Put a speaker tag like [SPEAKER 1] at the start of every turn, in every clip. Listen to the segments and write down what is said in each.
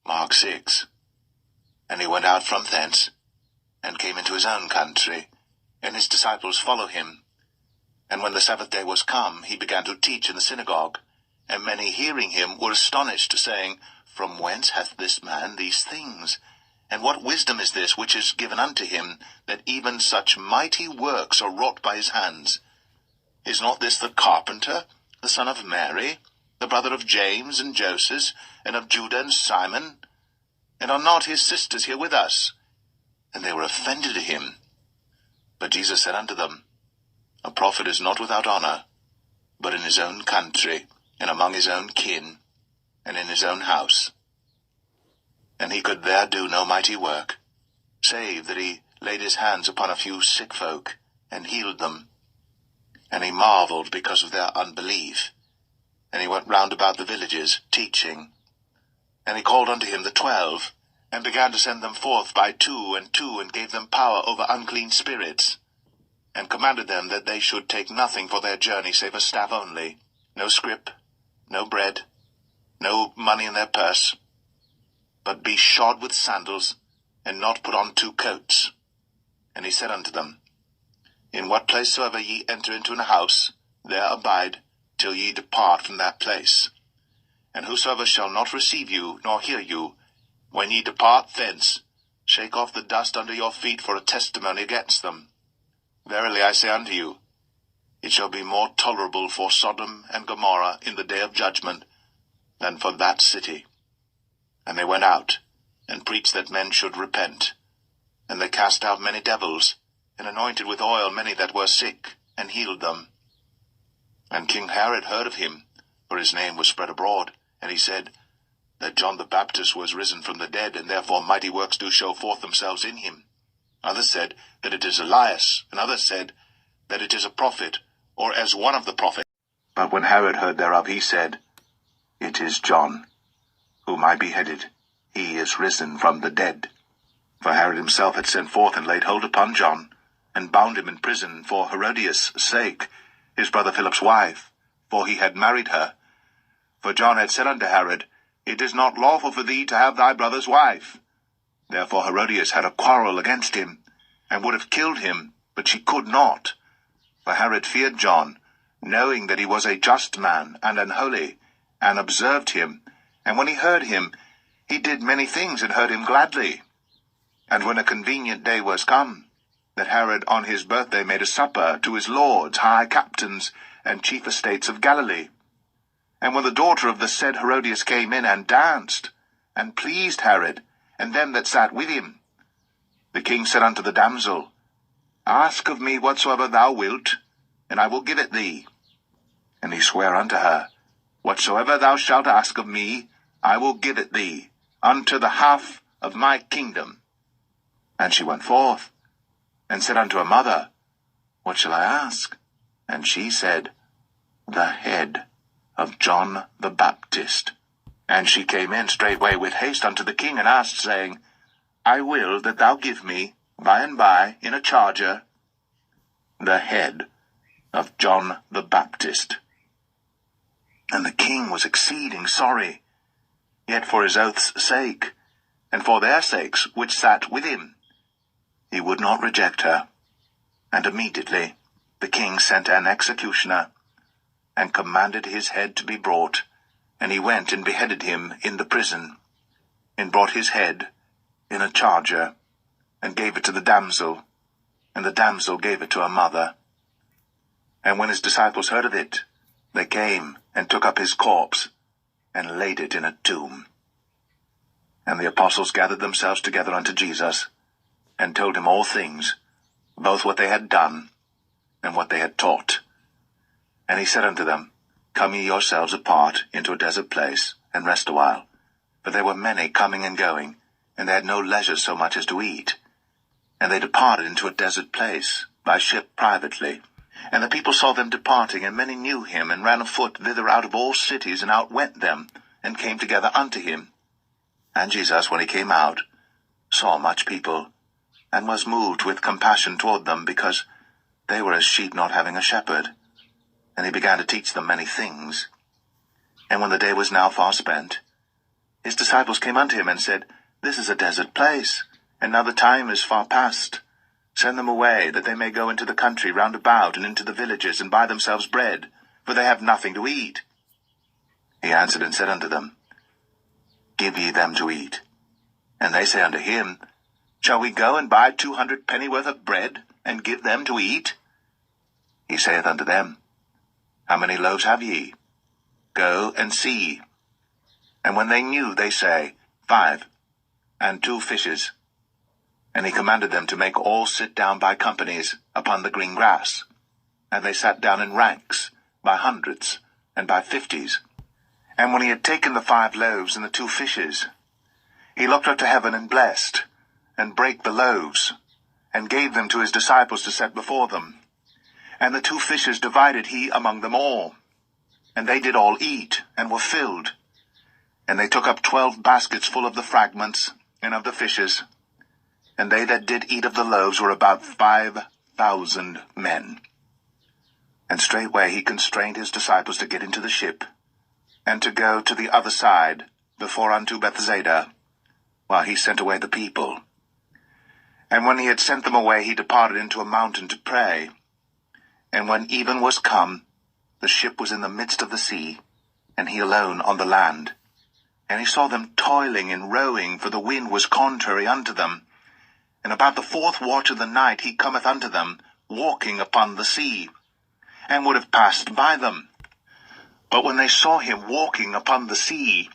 [SPEAKER 1] Mark 6. And he went out from thence, and came into his own country, and his disciples follow him. And when the Sabbath day was come, he began to teach in the synagogue. And many hearing him were astonished, saying, From whence hath this man these things? And what wisdom is this which is given unto him, that even such mighty works are wrought by his hands? Is not this the carpenter, the son of Mary, the brother of James and Joseph, and of Judah and Simon? And are not his sisters here with us? And they were offended at him. But Jesus said unto them, A prophet is not without honor, but in his own country, and among his own kin, and in his own house. And he could there do no mighty work, save that he laid his hands upon a few sick folk, and healed them. And he marveled because of their unbelief. And he went round about the villages, teaching. And he called unto him the 12, and began to send them forth by 2 and 2, and gave them power over unclean spirits, and commanded them that they should take nothing for their journey save a staff only, no scrip, no bread, no money in their purse, but be shod with sandals, and not put on 2 coats. And he said unto them, In what place soever ye enter into an house, there abide, till ye depart from that place. And whosoever shall not receive you, nor hear you, when ye depart thence, shake off the dust under your feet for a testimony against them. Verily I say unto you, it shall be more tolerable for Sodom and Gomorrah in the day of judgment than for that city. And they went out, and preached that men should repent. And they cast out many devils, and anointed with oil many that were sick, and healed them. And King Herod heard of him, for his name was spread abroad, and he said, that John the Baptist was risen from the dead, and therefore mighty works do show forth themselves in him. Others said that it is Elias, and others said that it is a prophet, or as one of the prophets. But when Herod heard thereof, he said, It is John, whom I beheaded. He is risen from the dead. For Herod himself had sent forth and laid hold upon John, and bound him in prison for Herodias' sake, his brother Philip's wife, for he had married her. For John had said unto Herod, It is not lawful for thee to have thy brother's wife. Therefore Herodias had a quarrel against him, and would have killed him, but she could not. For Herod feared John, knowing that he was a just man and an holy, and observed him. And when he heard him, he did many things, and heard him gladly. And when a convenient day was come, that Herod on his birthday made a supper to his lords, high captains, and chief estates of Galilee. And when the daughter of the said Herodias came in, and danced, and pleased Herod, and them that sat with him, the king said unto the damsel, Ask of me whatsoever thou wilt, and I will give it thee. And he sware unto her, Whatsoever thou shalt ask of me, I will give it thee, unto the half of my kingdom. And she went forth, and said unto her mother, What shall I ask? And she said, The head of John the Baptist. And she came in straightway with haste unto the king, and asked, saying, I will that thou give me, by and by, in a charger, the head of John the Baptist. And the king was exceeding sorry, yet for his oath's sake, and for their sakes which sat with him, he would not reject her. And immediately the king sent an executioner, and commanded his head to be brought, and he went and beheaded him in the prison, and brought his head in a charger, and gave it to the damsel, and the damsel gave it to her mother. And when his disciples heard of it, they came and took up his corpse, and laid it in a tomb. And the apostles gathered themselves together unto Jesus, and told him all things, both what they had done, and what they had taught. And he said unto them, Come ye yourselves apart into a desert place, and rest awhile. For there were many coming and going, and they had no leisure so much as to eat. And they departed into a desert place, by ship privately. And the people saw them departing, and many knew him, and ran afoot thither out of all cities, and outwent them, and came together unto him. And Jesus, when he came out, saw much people, and was moved with compassion toward them, because they were as sheep not having a shepherd. And he began to teach them many things. And when the day was now far spent, his disciples came unto him and said, This is a desert place, and now the time is far past. Send them away, that they may go into the country round about, and into the villages, and buy themselves bread, for they have nothing to eat. He answered and said unto them, Give ye them to eat. And they say unto him, Shall we go and buy 200 pennyworth of bread, and give them to eat? He saith unto them, How many loaves have ye? Go and see. And when they knew, they say, 5, and 2 fishes. And he commanded them to make all sit down by companies upon the green grass. And they sat down in ranks, by hundreds, and by 50s. And when he had taken the 5 loaves and the 2 fishes, he looked up to heaven and blessed, and brake the loaves, and gave them to his disciples to set before them. And the 2 fishes divided he among them all. And they did all eat, and were filled. And they took up 12 baskets full of the fragments, and of the fishes. And they that did eat of the loaves were about 5,000 men. And straightway he constrained his disciples to get into the ship, and to go to the other side, before unto Bethsaida, while he sent away the people. And when he had sent them away, he departed into a mountain to pray. And when even was come, the ship was in the midst of the sea, and he alone on the land. And he saw them toiling and rowing, for the wind was contrary unto them. And about the 4th watch of the night he cometh unto them, walking upon the sea, and would have passed by them. But when they saw him walking upon the sea,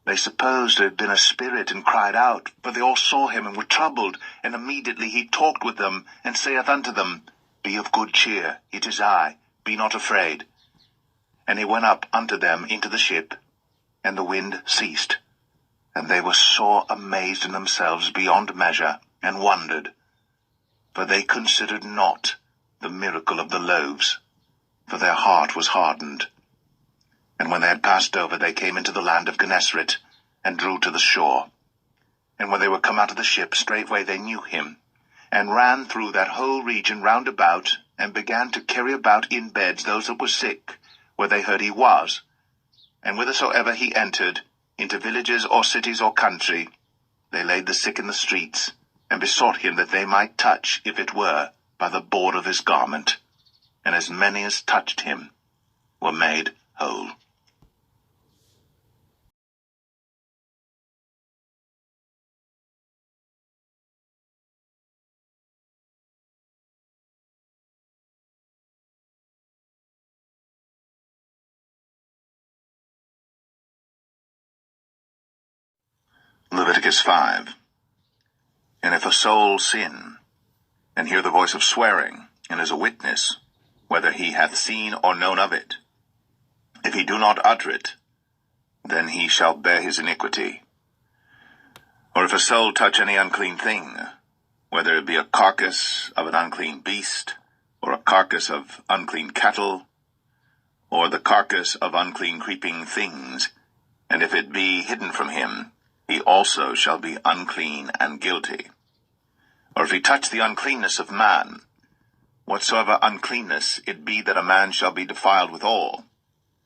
[SPEAKER 1] they supposed it had been a spirit, and cried out, for they all saw him and were troubled. And immediately he talked with them, and saith unto them, Be of good cheer, it is I, be not afraid. And he went up unto them into the ship, and the wind ceased. And they were sore amazed in themselves beyond measure, and wondered. For they considered not the miracle of the loaves, for their heart was hardened. And when they had passed over, they came into the land of Gennesaret, and drew to the shore. And when they were come out of the ship, straightway they knew him, and ran through that whole region round about, and began to carry about in beds those that were sick, where they heard he was. And whithersoever he entered, into villages or cities or country, they laid the sick in the streets, and besought him that they might touch, if it were, by the board of his garment. And as many as touched him were made whole. Leviticus 5. And if a soul sin, and hear the voice of swearing, and is a witness, whether he hath seen or known of it, if he do not utter it, then he shall bear his iniquity. Or if a soul touch any unclean thing, whether it be a carcass of an unclean beast, or a carcass of unclean cattle, or the carcass of unclean creeping things, and if it be hidden from him, he also shall be unclean and guilty. Or if he touch the uncleanness of man, whatsoever uncleanness it be that a man shall be defiled withal,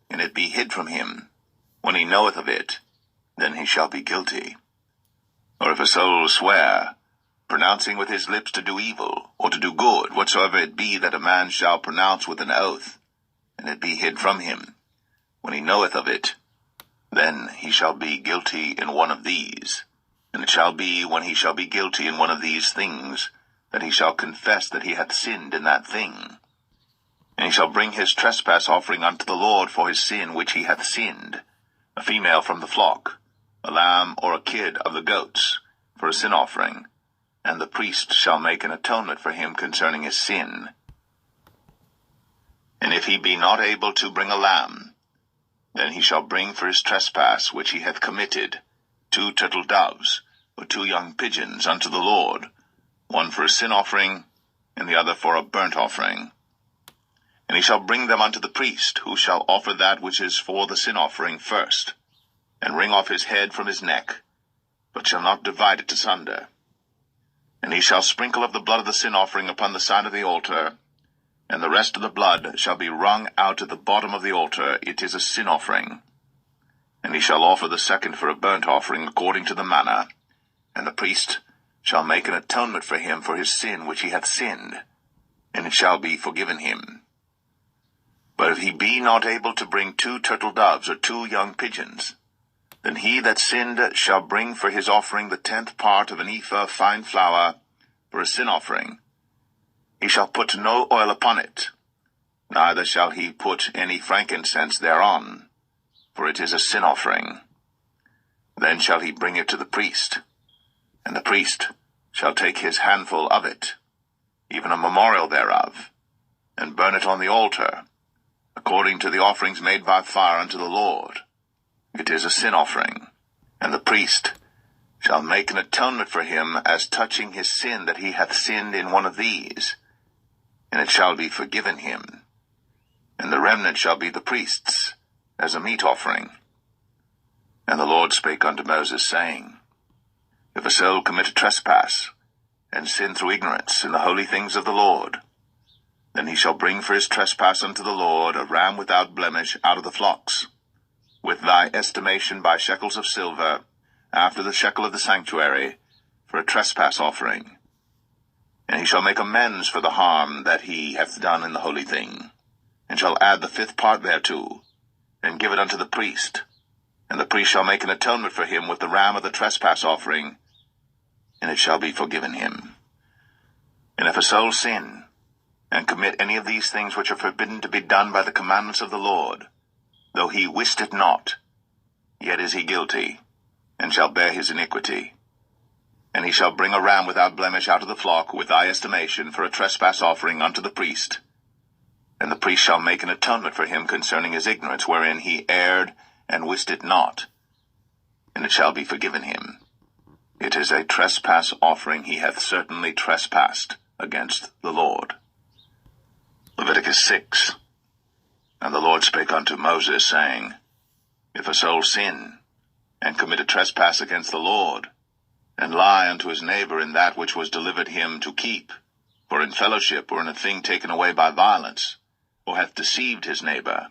[SPEAKER 1] and it be hid from him, when he knoweth of it, then he shall be guilty. Or if a soul swear, pronouncing with his lips to do evil, or to do good, whatsoever it be that a man shall pronounce with an oath, and it be hid from him, when he knoweth of it, then he shall be guilty in one of these. And it shall be, when he shall be guilty in one of these things, that he shall confess that he hath sinned in that thing. And he shall bring his trespass offering unto the Lord for his sin which he hath sinned, a female from the flock, a lamb or a kid of the goats, for a sin offering, and the priest shall make an atonement for him concerning his sin. And if he be not able to bring a lamb, then he shall bring for his trespass which he hath committed 2 turtle doves, or 2 young pigeons unto the Lord, one for a sin offering, and the other for a burnt offering. And he shall bring them unto the priest, who shall offer that which is for the sin offering first, and wring off his head from his neck, but shall not divide it asunder. And he shall sprinkle of the blood of the sin offering upon the side of the altar, and the rest of the blood shall be wrung out at the bottom of the altar. It is a sin offering. And he shall offer the second for a burnt offering according to the manner, and the priest shall make an atonement for him for his sin which he hath sinned, and it shall be forgiven him. But if he be not able to bring 2 turtle doves or 2 young pigeons, then he that sinned shall bring for his offering the 10th part of an ephah of fine flour for a sin offering. He shall put no oil upon it, neither shall he put any frankincense thereon, for it is a sin offering. Then shall he bring it to the priest, and the priest shall take his handful of it, even a memorial thereof, and burn it on the altar, according to the offerings made by fire unto the Lord. It is a sin offering. And the priest shall make an atonement for him as touching his sin that he hath sinned in one of these, and it shall be forgiven him. And the remnant shall be the priest's, as a meat offering. And the Lord spake unto Moses, saying, If a soul commit a trespass, and sin through ignorance in the holy things of the Lord, then he shall bring for his trespass unto the Lord a ram without blemish out of the flocks, with thy estimation by shekels of silver, after the shekel of the sanctuary, for a trespass offering. And he shall make amends for the harm that he hath done in the holy thing, and shall add the 5th part thereto, and give it unto the priest. And the priest shall make an atonement for him with the ram of the trespass offering, and it shall be forgiven him. And if a soul sin, and commit any of these things which are forbidden to be done by the commandments of the Lord, though he wist it not, yet is he guilty, and shall bear his iniquity. And he shall bring a ram without blemish out of the flock, with thy estimation, for a trespass offering unto the priest. And the priest shall make an atonement for him concerning his ignorance, wherein he erred and wist it not, and it shall be forgiven him. It is a trespass offering. He hath certainly trespassed against the Lord. Leviticus 6. And the Lord spake unto Moses, saying, If a soul sin, and commit a trespass against the Lord, and lie unto his neighbor in that which was delivered him to keep, for in fellowship or in a thing taken away by violence, or hath deceived his neighbor,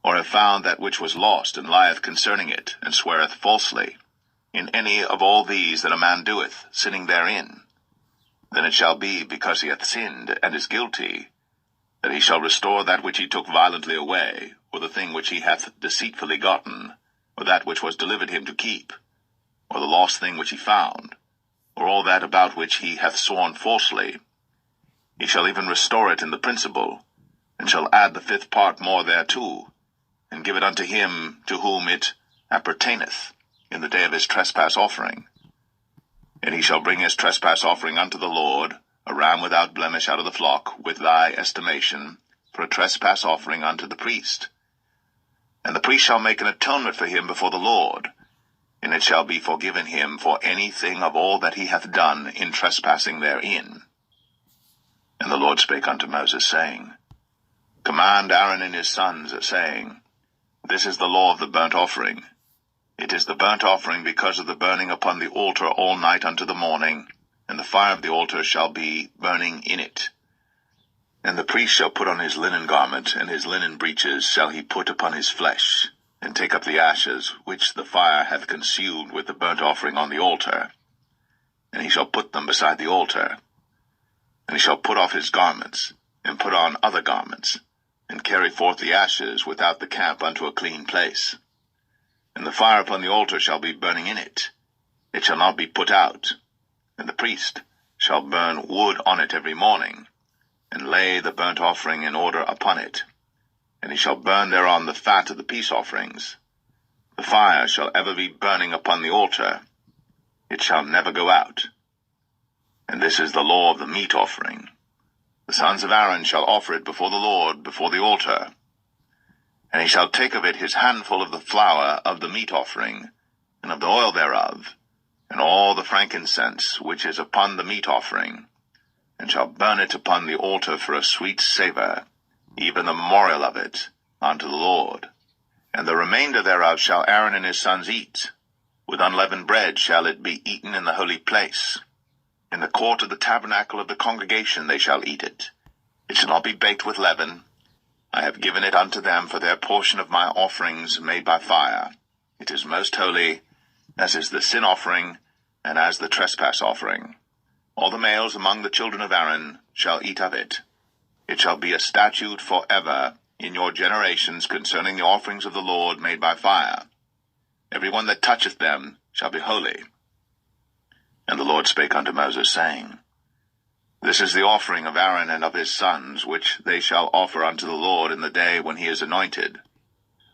[SPEAKER 1] or have found that which was lost, and lieth concerning it, and sweareth falsely, in any of all these that a man doeth, sinning therein, then it shall be, because he hath sinned, and is guilty, that he shall restore that which he took violently away, or the thing which he hath deceitfully gotten, or that which was delivered him to keep, or the lost thing which he found, or all that about which he hath sworn falsely. He shall even restore it in the principal, and shall add the 5th part more thereto, and give it unto him to whom it appertaineth, in the day of his trespass offering. And he shall bring his trespass offering unto the Lord, a ram without blemish out of the flock, with thy estimation, for a trespass offering unto the priest. And the priest shall make an atonement for him before the Lord, and it shall be forgiven him for anything of all that he hath done in trespassing therein. And the Lord spake unto Moses, saying, Command Aaron and his sons, saying, This is the law of the burnt offering. It is the burnt offering because of the burning upon the altar all night unto the morning, and the fire of the altar shall be burning in it. And the priest shall put on his linen garment, and his linen breeches shall he put upon his flesh, and take up the ashes which the fire hath consumed with the burnt offering on the altar, and he shall put them beside the altar. And he shall put off his garments, and put on other garments, and carry forth the ashes without the camp unto a clean place. And the fire upon the altar shall be burning in it. It shall not be put out. And the priest shall burn wood on it every morning, and lay the burnt offering in order upon it. And he shall burn thereon the fat of the peace offerings. The fire shall ever be burning upon the altar. It shall never go out. And this is the law of the meat offering. The sons of Aaron shall offer it before the Lord, before the altar. And he shall take of it his handful of the flour of the meat offering, and of the oil thereof, and all the frankincense which is upon the meat offering, and shall burn it upon the altar for a sweet savour, even the memorial of it, unto the Lord. And the remainder thereof shall Aaron and his sons eat. With unleavened bread shall it be eaten in the holy place. In the court of the tabernacle of the congregation they shall eat it. It shall not be baked with leaven. I have given it unto them for their portion of my offerings made by fire. It is most holy, as is the sin offering, and as the trespass offering. All the males among the children of Aaron shall eat of it. It shall be a statute forever in your generations concerning the offerings of the Lord made by fire. Every one that toucheth them shall be holy. And the Lord spake unto Moses, saying, This is the offering of Aaron and of his sons, which they shall offer unto the Lord in the day when he is anointed.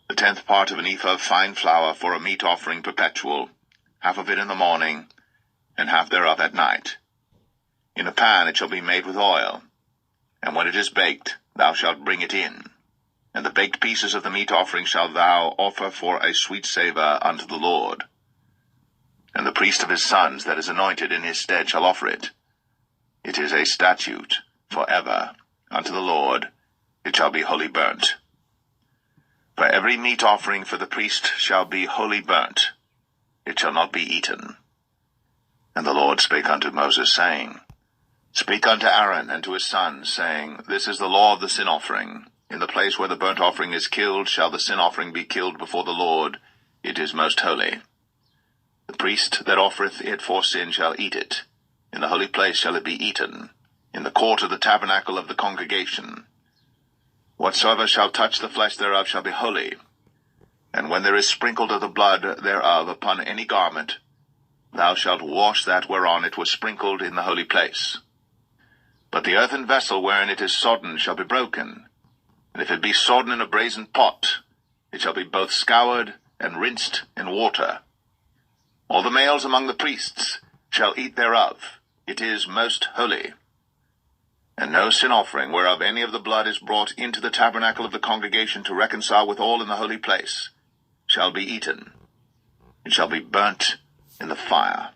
[SPEAKER 1] The 10th part of an ephah of fine flour for a meat offering perpetual, half of it in the morning, and half thereof at night. In a pan it shall be made with oil, and when it is baked, thou shalt bring it in. And the baked pieces of the meat offering shalt thou offer for a sweet savour unto the Lord. And the priest of his sons that is anointed in his stead shall offer it. It is a statute forever unto the Lord. It shall be wholly burnt. For every meat offering for the priest shall be wholly burnt. It shall not be eaten. And the Lord spake unto Moses, saying, Speak unto Aaron and to his sons, saying, This is the law of the sin offering. In the place where the burnt offering is killed shall the sin offering be killed before the Lord. It is most holy. The priest that offereth it for sin shall eat it. In the holy place shall it be eaten, in the court of the tabernacle of the congregation. Whatsoever shall touch the flesh thereof shall be holy. And when there is sprinkled of the blood thereof upon any garment, thou shalt wash that whereon it was sprinkled in the holy place. But the earthen vessel wherein it is sodden shall be broken, and if it be sodden in a brazen pot, it shall be both scoured and rinsed in water. All the males among the priests shall eat thereof. It is most holy. And no sin offering whereof any of the blood is brought into the tabernacle of the congregation to reconcile with all in the holy place shall be eaten. It shall be burnt in the fire.